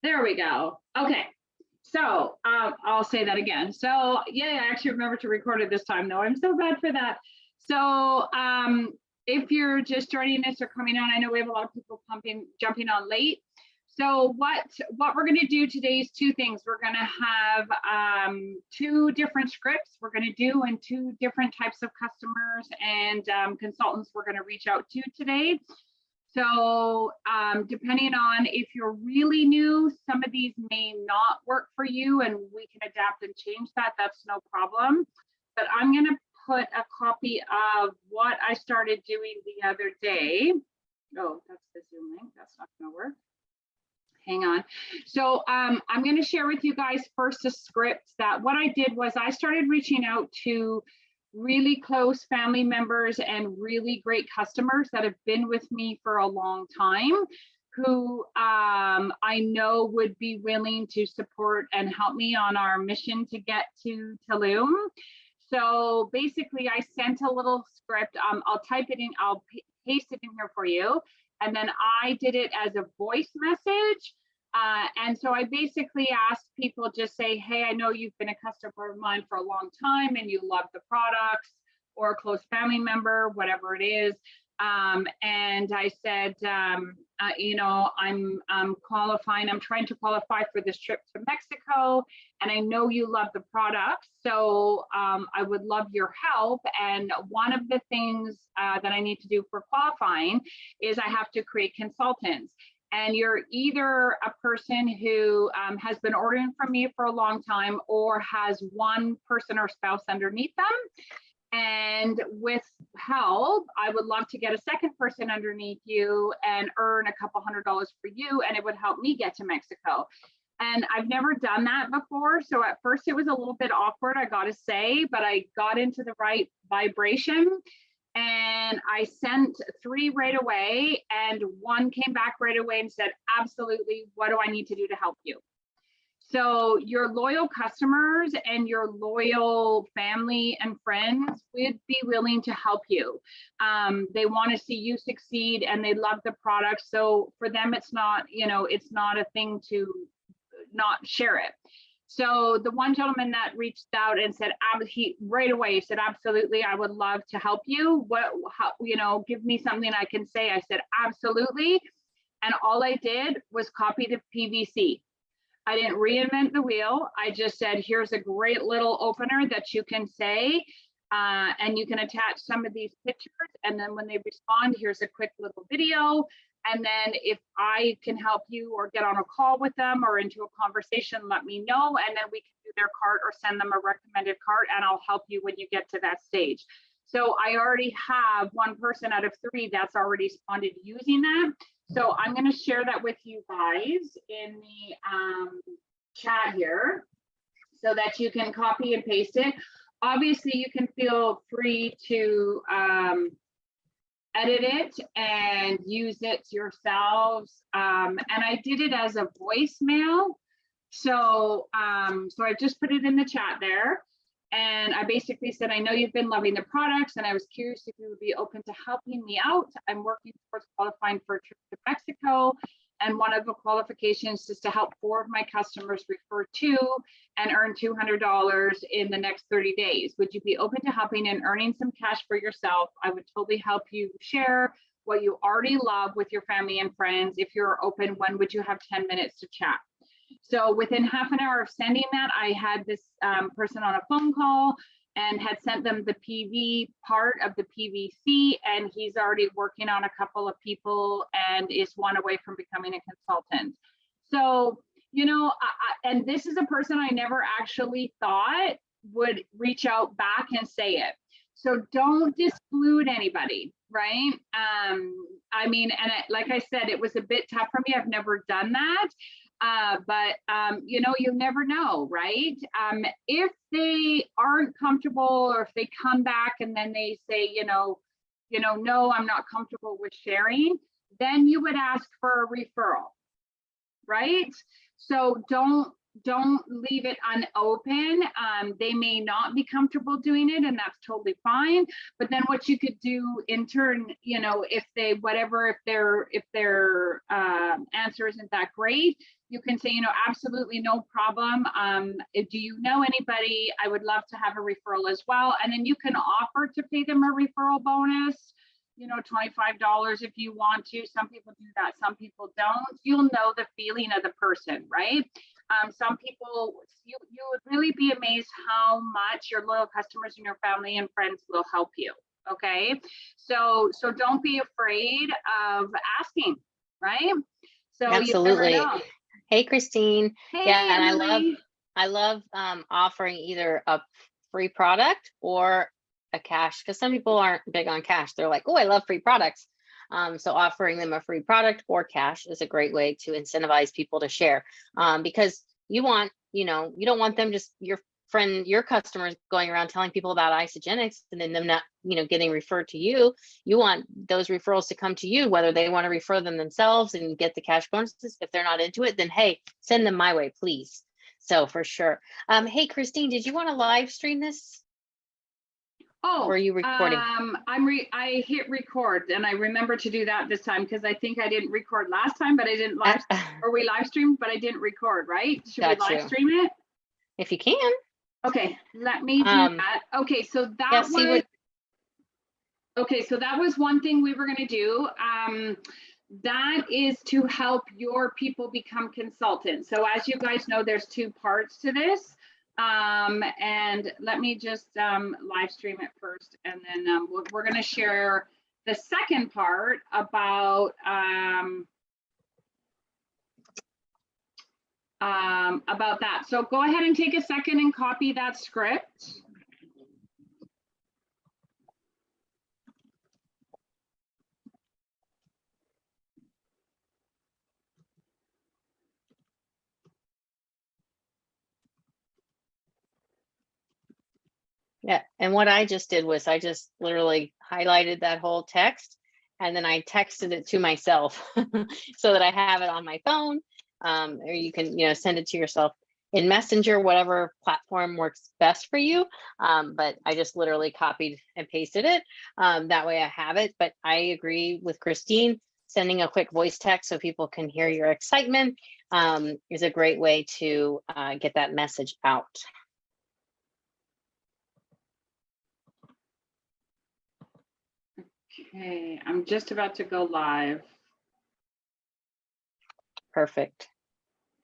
There we go. Okay. So I'll say that again. So yeah, I actually remember to record it this time. No, I'm so bad for that. So if you're just joining us or coming on, I know we have a lot of people jumping on late. So what we're going to do today is two things. We're going to have two different scripts we're going to do and two different types of customers and consultants we're going to reach out to today. So depending on if you're really new, some of these may not work for you and we can adapt and change that. That's no problem. But I'm going to put a copy of what I started doing the other day. Oh, that's the Zoom link. That's not going to work. Hang on. So I'm going to share with you guys first a script that what I did was I started reaching out to really close family members and really great customers that have been with me for a long time, who I know would be willing to support and help me on our mission to get to Tulum. So basically I sent a little script. I'll type it in, I'll paste it in here for you. And then I did it as a voice message. And so I basically asked people, just say, hey, I know you've been a customer of mine for a long time and you love the products, or a close family member, whatever it is. And I said, you know, I'm qualifying, I'm trying to qualify for this trip to Mexico, and I know you love the products. So I would love your help. And one of the things that I need to do for qualifying is I have to create consultants. And you're either a person who has been ordering from me for a long time or has one person or spouse underneath them. And with help, I would love to get a second person underneath you and earn a couple $100 for you, and it would help me get to Mexico. And I've never done that before. So at first it was a little bit awkward, I gotta say, but I got into the right vibration. And I sent 3 right away, and 1 came back right away and said, absolutely, what do I need to do to help you? So your loyal customers and your loyal family and friends would be willing to help you. They want to see you succeed and they love the product. So for them, it's not, you know, it's not a thing to not share it. So the one gentleman that reached out and said, he right away said, absolutely, I would love to help you. How, you know, give me something I can say. I said, absolutely. And all I did was copy the PVC. I didn't reinvent the wheel. I just said, here's a great little opener that you can say, and you can attach some of these pictures. And then when they respond, here's a quick little video. And then if I can help you or get on a call with them or into a conversation, let me know. And then we can do their cart or send them a recommended cart, and I'll help you when you get to that stage. So I already have 1 person out of 3 that's already responded using that. So I'm going to share that with you guys in the chat here so that you can copy and paste it. Obviously, you can feel free to edit it and use it yourselves. And I did it as a voicemail. So, so I just put it in the chat there. And I basically said, I know you've been loving the products, and I was curious if you would be open to helping me out. I'm working towards qualifying for a trip to Mexico. And one of the qualifications is to help 4 of my customers refer to and earn $200 in the next 30 days. Would you be open to helping and earning some cash for yourself? I would totally help you share what you already love with your family and friends. If you're open, when would you have 10 minutes to chat? So within half an hour of sending that, I had this person on a phone call and had sent them the PV part of the PVC, and he's already working on a couple of people and is 1 away from becoming a consultant. So, you know, and this is a person I never actually thought would reach out back and say it. So don't exclude anybody, right? I mean, and like I said, it was a bit tough for me. I've never done that. But you know, you never know, right? If they aren't comfortable, or if they come back and then they say, you know, no, I'm not comfortable with sharing, then you would ask for a referral, right? So don't leave it unopen. They may not be comfortable doing it, and that's totally fine. But then what you could do in turn, you know, if they're answer isn't that great, you can say, you know, absolutely no problem. Do you know anybody? I would love to have a referral as well. And then you can offer to pay them a referral bonus, you know, $25 if you want to. Some people do that, some people don't. You'll know the feeling of the person, right? Some people, you would really be amazed how much your loyal customers and your family and friends will help you. Okay, so don't be afraid of asking, right? So absolutely. You never know. Hey, Christine. Hey, yeah, and Emily. I love offering either a free product or a cash, because some people aren't big on cash. They're like, oh, I love free products. So offering them a free product or cash is a great way to incentivize people to share, because you want, you know, you don't want them just your customers going around telling people about Isagenix and then them not, you know, getting referred to you. You want those referrals to come to you, whether they want to refer them themselves and get the cash bonuses. If they're not into it, then hey, send them my way, please. So for sure. Hey, Christine, did you want to live stream this? Oh, or are you recording? I hit record, and I remember to do that this time because I think I didn't record last time, but I didn't live, or we live streamed, but I didn't record, right? Should we live stream it? If you can. Okay, let me do that. Okay, so that was okay. So that was one thing we were going to do. That is to help your people become consultants. So as you guys know, there's two parts to this. And let me just live stream it first, and then we're going to share the second part about that. So go ahead and take a second and copy that script. Yeah, and what I just did was I just literally highlighted that whole text, and then I texted it to myself so that I have it on my phone, or you can, you know, send it to yourself in Messenger, whatever platform works best for you. But I just literally copied and pasted it. That way I have it. But I agree with Christine, sending a quick voice text so people can hear your excitement is a great way to get that message out. Okay, I'm just about to go live. Perfect.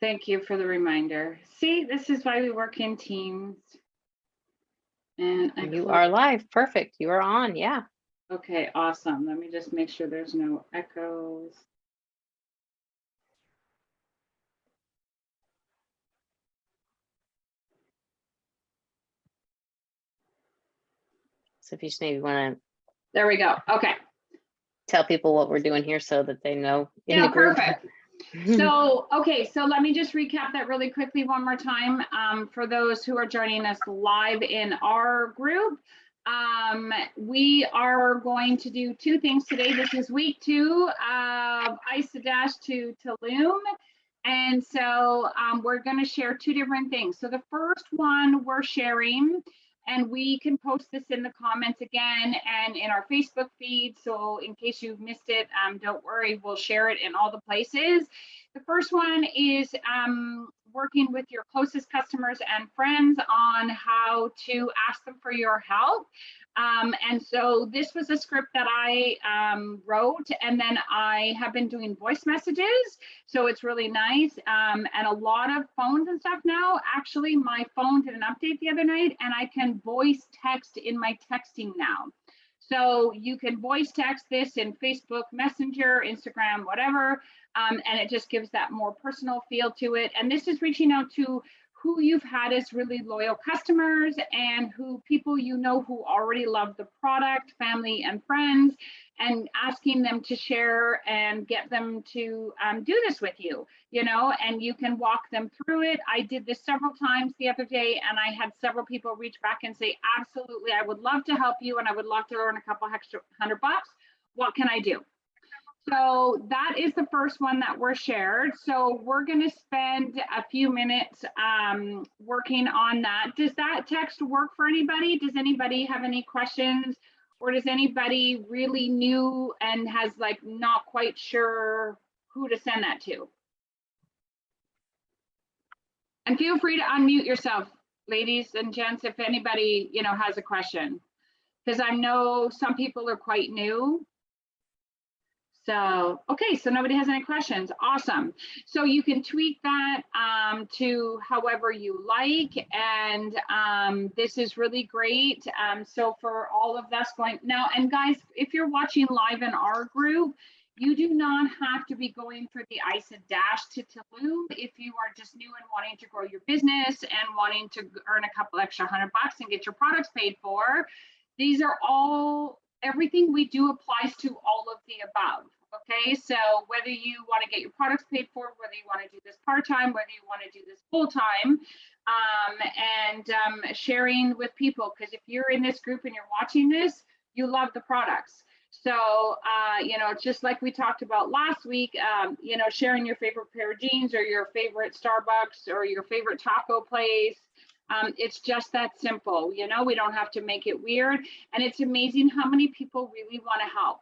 Thank you for the reminder. See, this is why we work in teams. And you are live. Perfect. You are on. Yeah. Okay, awesome. Let me just make sure there's no echoes. So if you just maybe want to. There we go. Okay. Tell people what we're doing here so that they know in the group. Perfect. So, okay, so let me just recap that really quickly one more time for those who are joining us live in our group. We are going to do two things today. This is week 2 of Isadash to Tulum. And so we're going to share 2 different things. So the first one we're sharing, and we can post this in the comments again and in our Facebook feed. So in case you've missed it, don't worry, we'll share it in all the places. The first one is working with your closest customers and friends on how to ask them for your help. And so this was a script that I wrote, and then I have been doing voice messages. So it's really nice. And a lot of phones and stuff now, actually my phone did an update the other night, and I can voice text in my texting now. So you can voice text this in Facebook Messenger, Instagram, whatever, and it just gives that more personal feel to it. And this is reaching out to who you've had as really loyal customers and who people you know who already love the product, family and friends, and asking them to share and get them to do this with you, you know, and you can walk them through it. I did this several times the other day, and I had several people reach back and say, absolutely, I would love to help you, and I would love to earn a couple extra $100. What can I do? So that is the first one that we're shared. So we're going to spend a few minutes working on that. Does that text work for anybody? Does anybody have any questions? Or does anybody really new and has like not quite sure who to send that to. And feel free to unmute yourself, ladies and gents, if anybody, you know, has a question, because I know some people are quite new. So, okay, so nobody has any questions. Awesome. So you can tweak that to however you like. And this is really great. So for all of us going now, and guys, if you're watching live in our group, you do not have to be going through the Isadash to Tulum if you are just new and wanting to grow your business and wanting to earn a couple extra $100 and get your products paid for. These are all, everything we do applies to all of the above. Okay, so whether you want to get your products paid for, whether you want to do this part-time, whether you want to do this full-time, and sharing with people, because if you're in this group and you're watching this, you love the products. So, you know, it's just like we talked about last week, you know, sharing your favorite pair of jeans or your favorite Starbucks or your favorite taco place. It's just that simple. You know, we don't have to make it weird. And it's amazing how many people really want to help.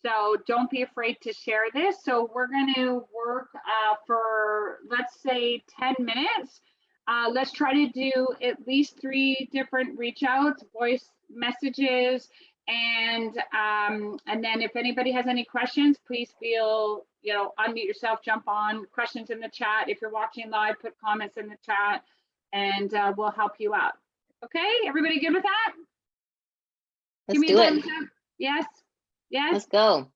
So don't be afraid to share this. So we're going to work for, let's say, 10 minutes. Let's try to do at least 3 different reach outs, voice messages. And then if anybody has any questions, please feel, you know, unmute yourself, jump on, questions in the chat. If you're watching live, put comments in the chat and we'll help you out. Okay, everybody good with that? Let's do it. Yes. Yes. Let's go.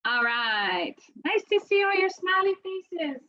All right. Nice to see all your smiley faces.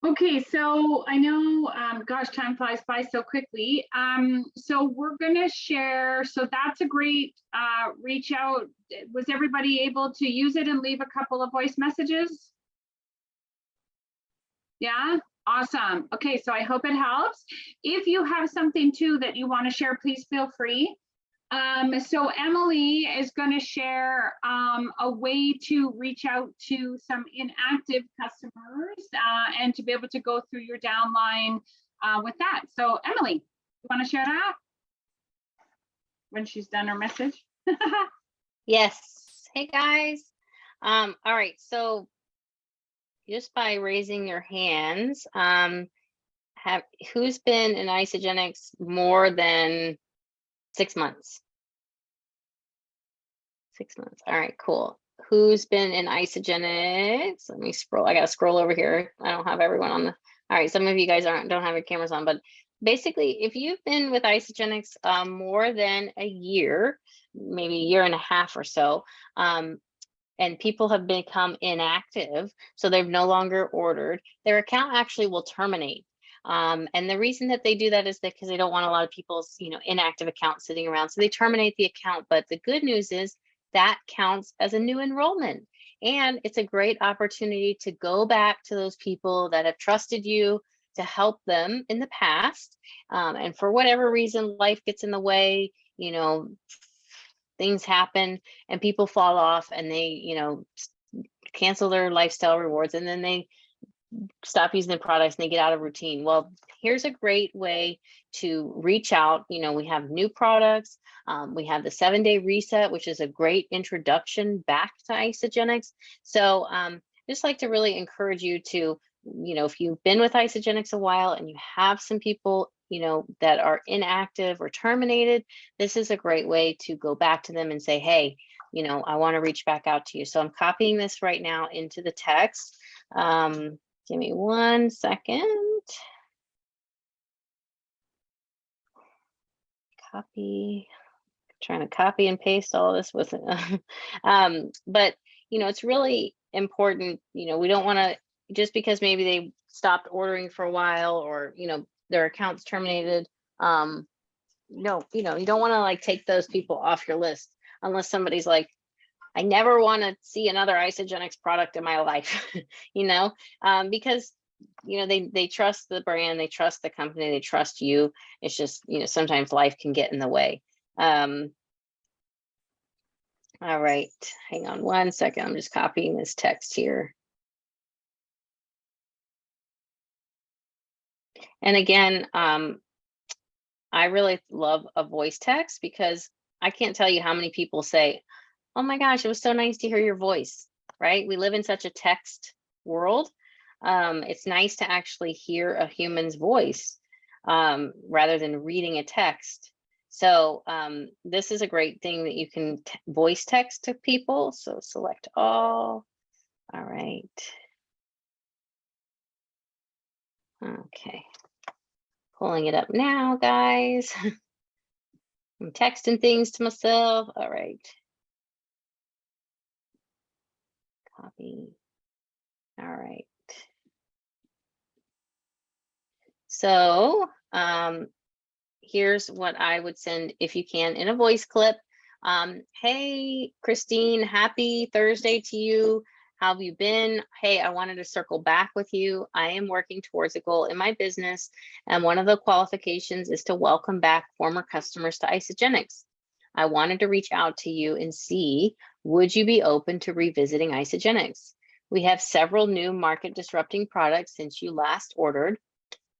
Okay, so I know, gosh, time flies by so quickly. So we're gonna share, so that's a great reach out. Was everybody able to use it and leave a couple of voice messages? Yeah, awesome. Okay, so I hope it helps. If you have something too that you want to share, please feel free. So Emily is going to share a way to reach out to some inactive customers and to be able to go through your downline with that. So Emily, you want to share that when she's done her message? Yes. Hey guys. All right. So just by raising your hands, who's been in Isagenix more than 6 months? 6 months. All right, cool. Who's been in Isagenix? Let me scroll. I gotta scroll over here. I don't have everyone on the. All right, some of you guys don't have your cameras on, but basically, if you've been with Isagenix more than a year, maybe a year and a half or so, and people have become inactive, so they've no longer ordered, their account actually will terminate. And the reason that they do that is because they don't want a lot of people's, inactive accounts sitting around. So they terminate the account. But the good news is that counts as a new enrollment. And it's a great opportunity to go back to those people that have trusted you to help them in the past. And for whatever reason, life gets in the way, things happen and people fall off and they, cancel their lifestyle rewards and then they stop using the products and they get out of routine. Well, here's a great way to reach out. We have new products. We have the 7-day reset, which is a great introduction back to Isagenix. So just like to really encourage you to, if you've been with Isagenix a while and you have some people, that are inactive or terminated, this is a great way to go back to them and say, hey, I want to reach back out to you. So I'm copying this right now into the text. Give me 1 second. Copy. Trying to copy and paste all this with it. But it's really important. We don't want to, just because maybe they stopped ordering for a while or their account's terminated. No, you don't want to like take those people off your list unless somebody's like, I never want to see another Isagenix product in my life, because they trust the brand, they trust the company, they trust you. It's just sometimes life can get in the way. All right, hang on 1 second. I'm just copying this text here. And again, I really love a voice text because I can't tell you how many people say, oh my gosh, it was so nice to hear your voice, right? We live in such a text world. It's nice to actually hear a human's voice rather than reading a text. So this is a great thing that you can voice text to people. So select all. All right. Okay. Pulling it up now, guys. I'm texting things to myself. All right. Copy. All right. So here's what I would send if you can in a voice clip. Hey, Christine, happy Thursday to you. How have you been? Hey, I wanted to circle back with you. I am working towards a goal in my business, and one of the qualifications is to welcome back former customers to Isagenix. I wanted to reach out to you and see, would you be open to revisiting Isagenix? We have several new market disrupting products since you last ordered.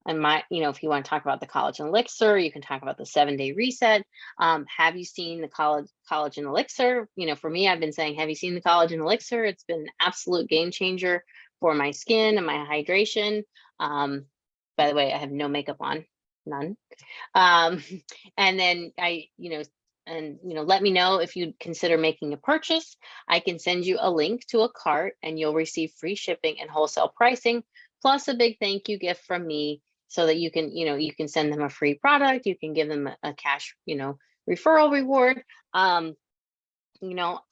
And if you want to talk about the Collagen Elixir, you can talk about the 7-day reset. Have you seen the Collagen Elixir? For me, I've been saying, have you seen the Collagen Elixir? It's been an absolute game changer for my skin and my hydration. By the way, I have no makeup on, none. And then let me know if you'd consider making a purchase. I can send you a link to a cart and you'll receive free shipping and wholesale pricing, plus a big thank you gift from me, so that you can send them a free product. You can give them a cash, referral reward. I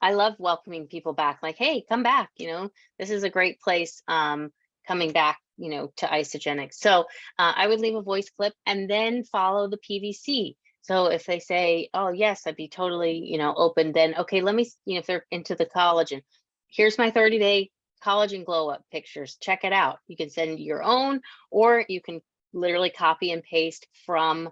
love welcoming people back. Like, hey, come back. This is a great place. Coming back to Isagenix. So I would leave a voice clip and then follow the PVC. So if they say, oh yes, I'd be totally, open, then okay, let me, if they're into the collagen, here's my 30-day collagen glow up pictures. Check it out. You can send your own, or you can literally copy and paste from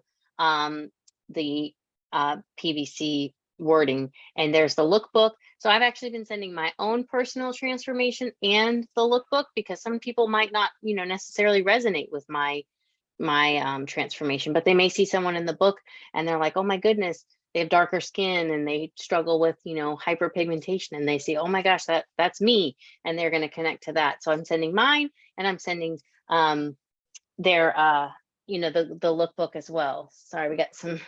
the PVC wording. And there's the lookbook. So I've actually been sending my own personal transformation and the lookbook, because some people might not, necessarily resonate with my transformation, but they may see someone in the book and they're like, oh my goodness, they have darker skin and they struggle with, hyperpigmentation, and they see, oh my gosh, that's me, and they're going to connect to that. So I'm sending mine, and I'm sending their the lookbook as well. Sorry, we got some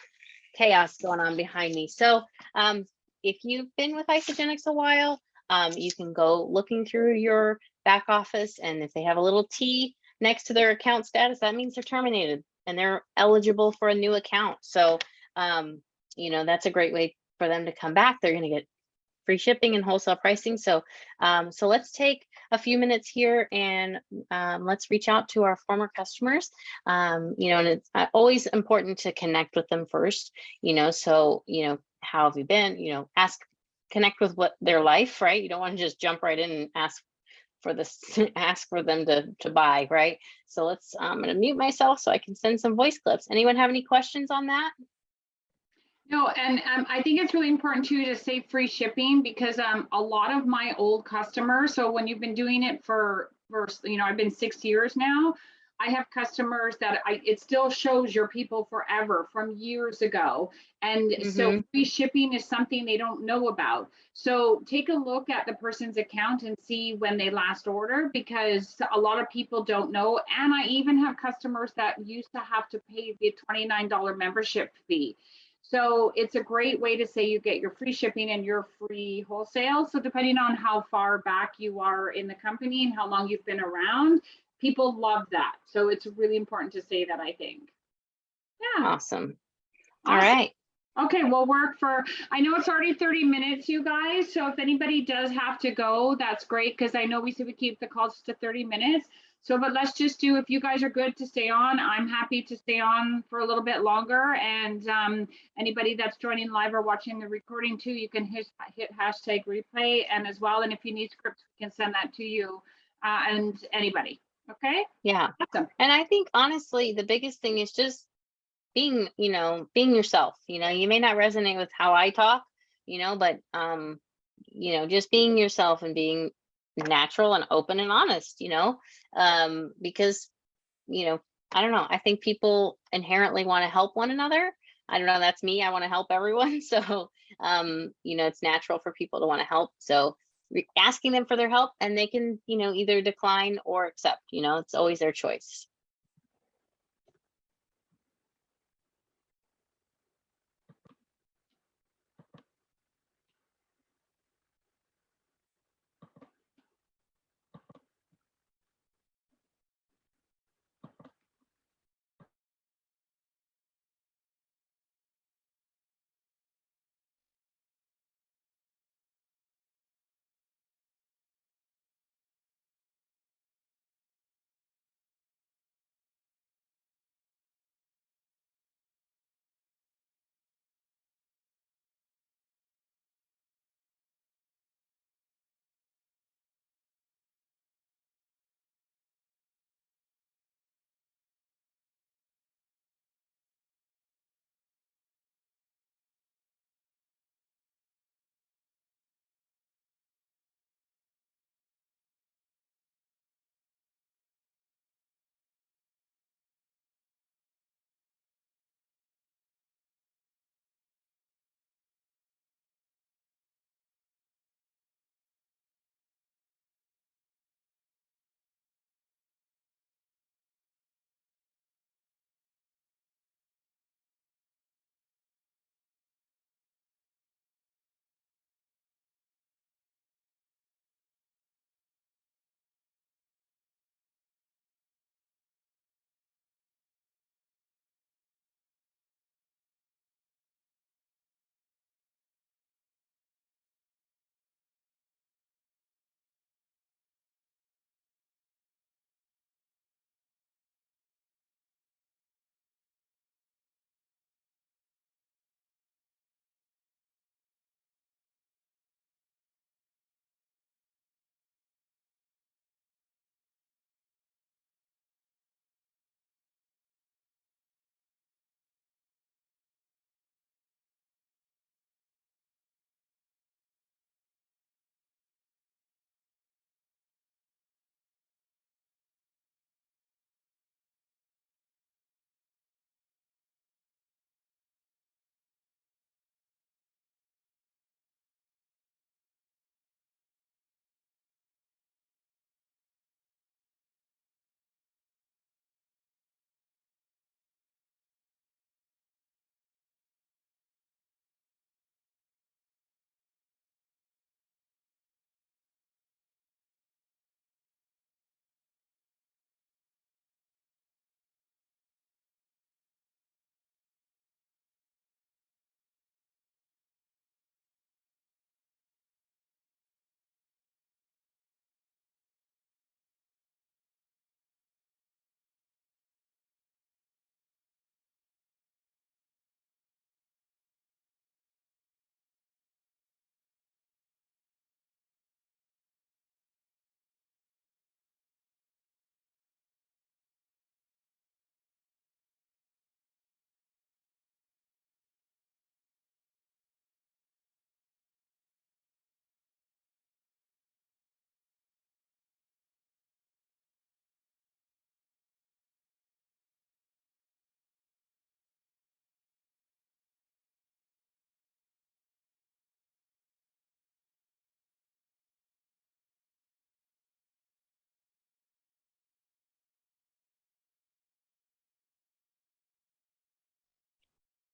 chaos going on behind me. So if you've been with Isagenix a while, you can go looking through your back office, and if they have a little T next to their account status, that means they're terminated and they're eligible for a new account. So that's a great way for them to come back. They're going to get free shipping and wholesale pricing. So let's take a few minutes here and let's reach out to our former customers. And it's always important to connect with them first, so how have you been, connect with what their life, right? You don't want to just jump right in and ask for them to buy, right? So I'm going to mute myself so I can send some voice clips. Anyone have any questions on that? No, and I think it's really important too to say free shipping, because a lot of my old customers, so when you've been doing it for I've been 6 years now, I have customers that it still shows your people forever from years ago. And so free shipping is something they don't know about. So take a look at the person's account and see when they last ordered, because a lot of people don't know. And I even have customers that used to have to pay the $29 membership fee. So it's a great way to say you get your free shipping and your free wholesale. So depending on how far back you are in the company and how long you've been around, people love that. So it's really important to say that, I think. Yeah. Awesome. All right. Okay, we'll work I know it's already 30 minutes, you guys. So if anybody does have to go, that's great, because I know we said we keep the calls to 30 minutes. So, but let's just do, if you guys are good to stay on, I'm happy to stay on for a little bit longer. And anybody that's joining live or watching the recording too, you can hit hashtag replay and as well. And if you need scripts, we can send that to you and anybody. Okay. Yeah. Awesome. And I think honestly, the biggest thing is just being yourself. You may not resonate with how I talk, but just being yourself and being natural and open and honest, because I don't know, I think people inherently want to help one another. I don't know, that's me. I want to help everyone. So it's natural for people to want to help. So asking them for their help, and they can either decline or accept. It's always their choice.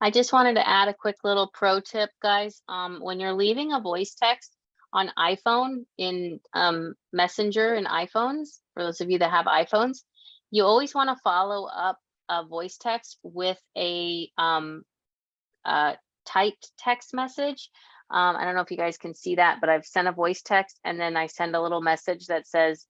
I just wanted to add a quick little pro tip, guys. When you're leaving a voice text on iPhone in Messenger and iPhones, for those of you that have iPhones, you always want to follow up a voice text with a typed text message. I don't know if you guys can see that, but I've sent a voice text and then I send a little message that says,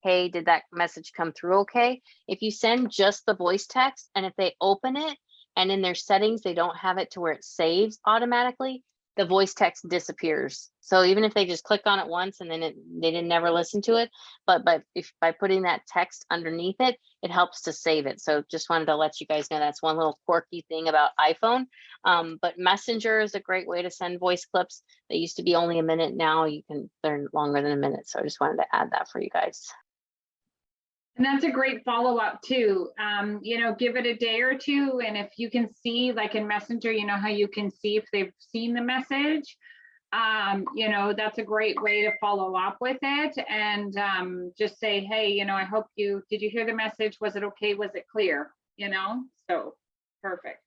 hey, did that message come through okay? If you send just the voice text and if they open it and in their settings, they don't have it to where it saves automatically, the voice text disappears. So even if they just click on it once and then they didn't never listen to it, but if by putting that text underneath it, it helps to save it. So just wanted to let you guys know that's one little quirky thing about iPhone. But Messenger is a great way to send voice clips. They used to be only a minute. Now they're longer than a minute. So I just wanted to add that for you guys. And that's a great follow-up too. You know, give it a day or two. And if you can see, like in Messenger, you know how you can see if they've seen the message, you know, that's a great way to follow up with it. And just say, hey, you know, I hope did you hear the message? Was it okay? Was it clear? You know, so perfect.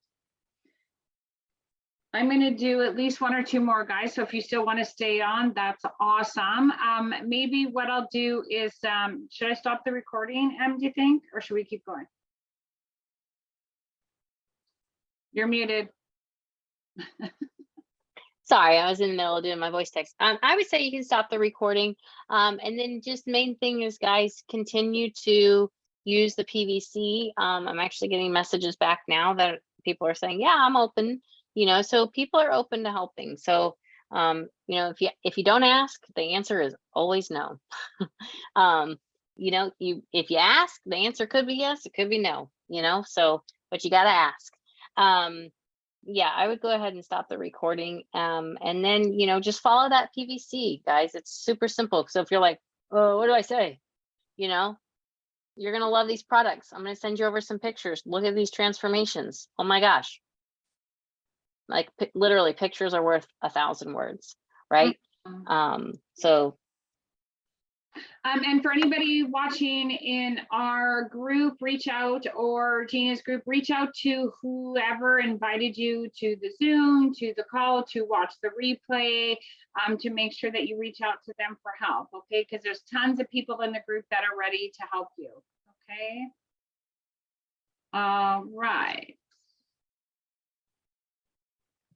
I'm going to do at least one or two more, guys. So if you still want to stay on, that's awesome. Maybe what I'll do is, should I stop the recording, do you think, or should we keep going? You're muted. Sorry, I was in the middle of doing my voice text. I would say you can stop the recording. And then just main thing is, guys, continue to use the PVC. I'm actually getting messages back now that people are saying, yeah, I'm open. You know, so people are open to helping. So, you know, if you don't ask, the answer is always no. You know, if you ask, the answer could be yes, it could be no, you know, so, but you got to ask. Yeah, I would go ahead and stop the recording. And then, you know, just follow that PVC, guys. It's super simple. So if you're like, oh, what do I say? You know, you're going to love these products. I'm going to send you over some pictures. Look at these transformations. Oh my gosh. Like literally pictures are worth 1,000 words, right? So. And for anybody watching in our group, reach out, or Gina's group, reach out to whoever invited you to the Zoom, to the call, to watch the replay, to make sure that you reach out to them for help, okay? Because there's tons of people in the group that are ready to help you, okay? All right.